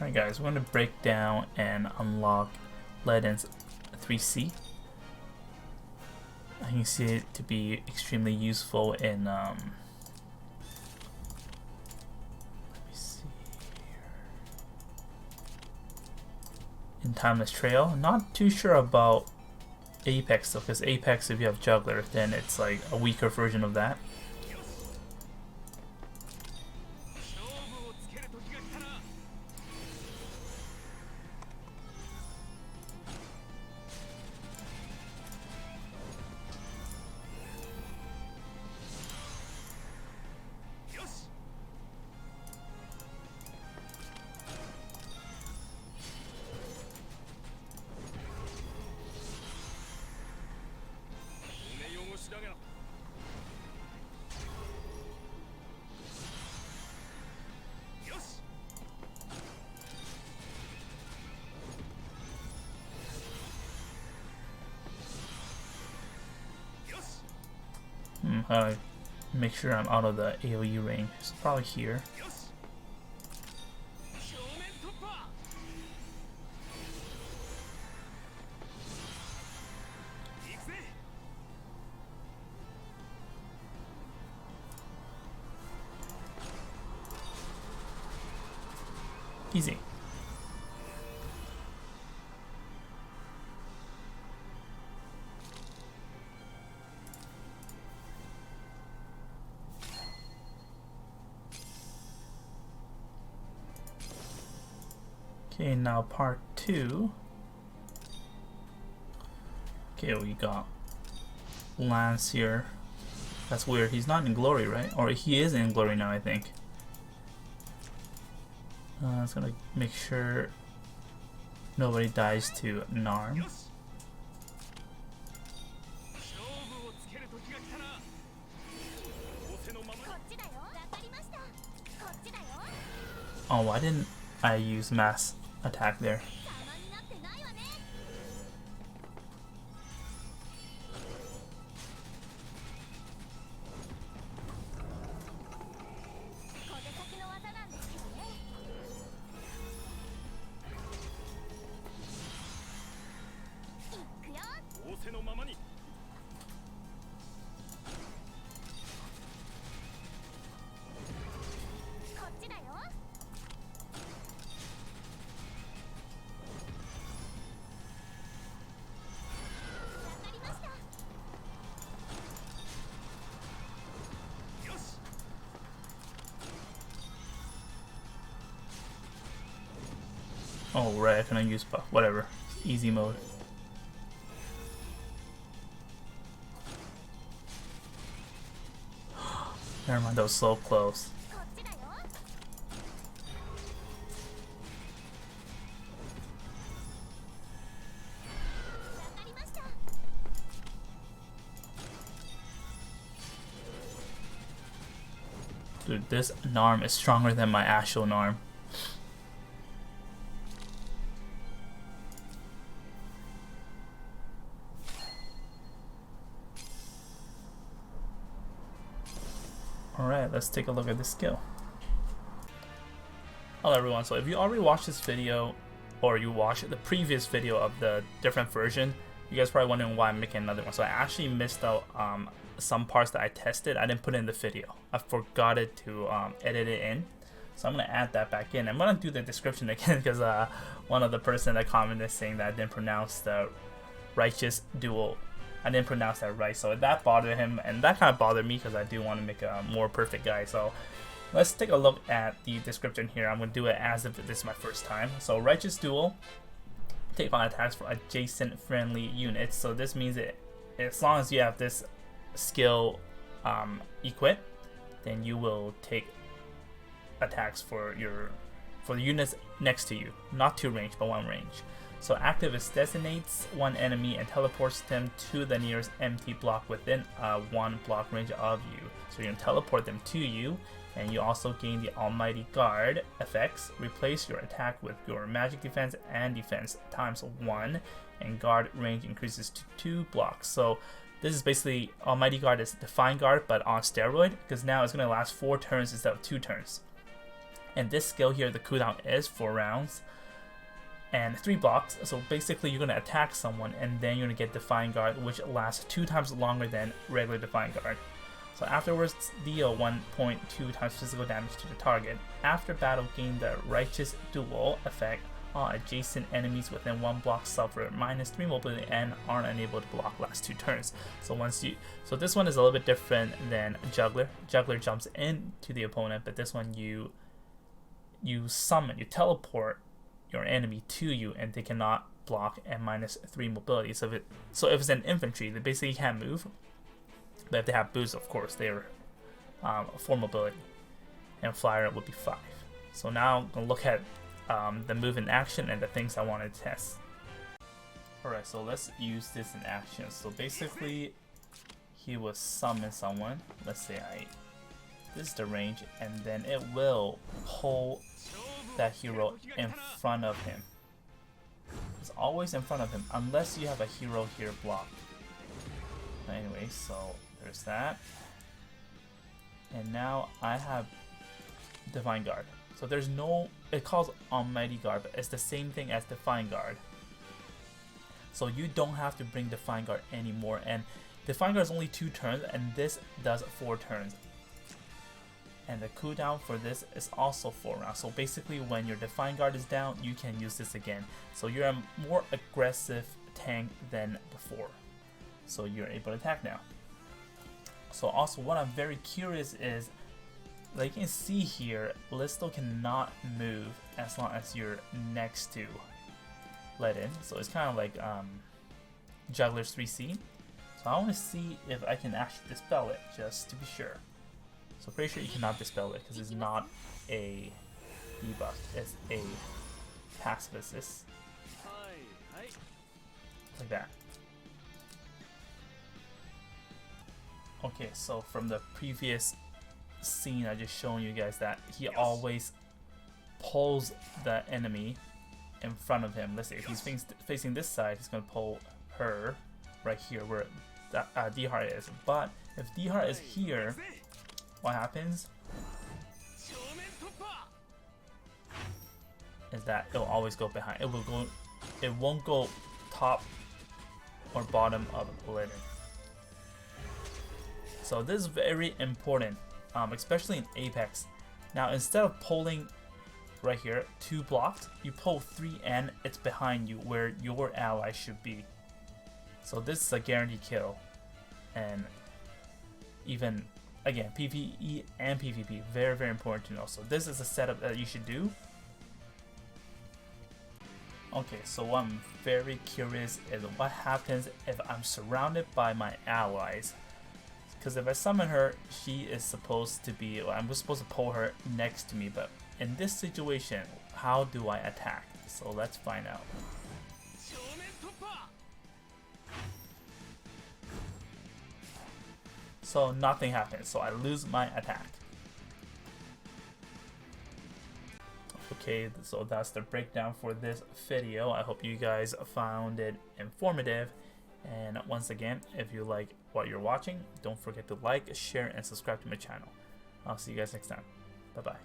Alright guys, we're going to break down and unlock Ledin's 3C. I can see it to be extremely useful in let me see here. In Timeless Trail. Not too sure about Apex though, because Apex, if you have Juggler, then it's like a weaker version of that. How do I make sure I'm out of the AoE range? It's probably here. Easy. Okay, now part 2. Okay, we got Lance here. That's weird. He's not in glory, right? Or he is in glory now, I think. I was gonna make sure nobody dies to Narm. Oh, why didn't I use mass attack there? Oh right, I couldn't use buff. Whatever. Easy mode. Never mind, that was so close. Dude, this Narm is stronger than my actual Narm. Alright, let's take a look at this skill. Hello everyone, so if you already watched this video, or you watched the previous video of the different version, you guys are probably wondering why I'm making another one. So I actually missed out some parts that I tested. I didn't put it in the video. I forgot it to edit it in. So I'm going to add that back in. I'm going to do the description again because one of the person that commented saying that I didn't pronounce the righteous duel. I didn't pronounce that right, so that bothered him, and that kind of bothered me because I do want to make a more perfect guide. So let's take a look at the description here. I'm going to do it as if this is my first time. So Righteous Duel, take on attacks for adjacent friendly units. So this means that as long as you have this skill equipped, then you will take attacks for the units next to you. Not two range, but one range. So activist designates one enemy and teleports them to the nearest empty block within one block range of you. So you're going to teleport them to you, and you also gain the Almighty Guard effects. Replace your attack with your magic defense and defense times 1, and guard range increases to 2 blocks. So this is basically Almighty Guard is Define Guard, but on steroid, because now it's going to last 4 turns instead of 2 turns. And this skill here, the cooldown is 4 rounds and 3 blocks. So basically you're going to attack someone and then you're going to get Defying Guard, which lasts 2 times longer than regular Defying Guard. So afterwards, deal 1.2 times physical damage to the target. After battle, gain the Righteous Duel effect. All adjacent enemies within 1 block suffer -3 mobility and aren't unable to block last 2 turns. So this one is a little bit different than Juggler. Juggler jumps into the opponent, but this one you summon, you teleport your enemy to you, and they cannot block and -3 mobility. So if it's an infantry, they basically can't move. But if they have boost, of course, they're 4 mobility, and flyer would be 5. So now I'm gonna look at the move in action and the things I want to test. Alright, so let's use this in action. So basically, he will summon someone. Let's say this is the range, and then it will pull that hero in front of him. It's always in front of him, unless you have a hero here blocked. Anyway, so there's that. And now I have Divine Guard. So there's no, it calls Almighty Guard, but it's the same thing as Defying Guard. So you don't have to bring Defying Guard anymore, and Defying Guard is only 2 turns, and this does 4 turns. And the cooldown for this is also 4 rounds. So basically when your Defying Guard is down, you can use this again. So you're a more aggressive tank than before. So you're able to attack now. So also what I'm very curious is, like you can see here, Listo cannot move as long as you're next to Ledin. So it's kind of like Juggler's 3C. So I want to see if I can actually dispel it, just to be sure. So pretty sure you cannot dispel it because it's not a debuff, it's a passive assist. Like that. Okay, so from the previous scene I just shown you guys that he always pulls the enemy in front of him. Let's say if he's facing this side, he's going to pull her right here where D-Heart is. But if D-Heart is here, what happens is that it will always go behind. It won't go top or bottom of Ledin. So this is very important, especially in Apex. Now instead of pulling right here 2 blocks, you pull 3 and it's behind you where your ally should be. So this is a guaranteed kill, and even again PvE and PvP, very important to know. So this is a setup that you should do. Okay, so what I'm very curious is what happens if I'm surrounded by my allies. Because if I summon her, she is supposed to be, I'm supposed to pull her next to me, but in this situation, how do I attack? So let's find out. So nothing happens, so I lose my attack. Okay, so that's the breakdown for this video. I hope you guys found it informative. And once again, if you like what you're watching, don't forget to like, share, and subscribe to my channel. I'll see you guys next time. Bye-bye.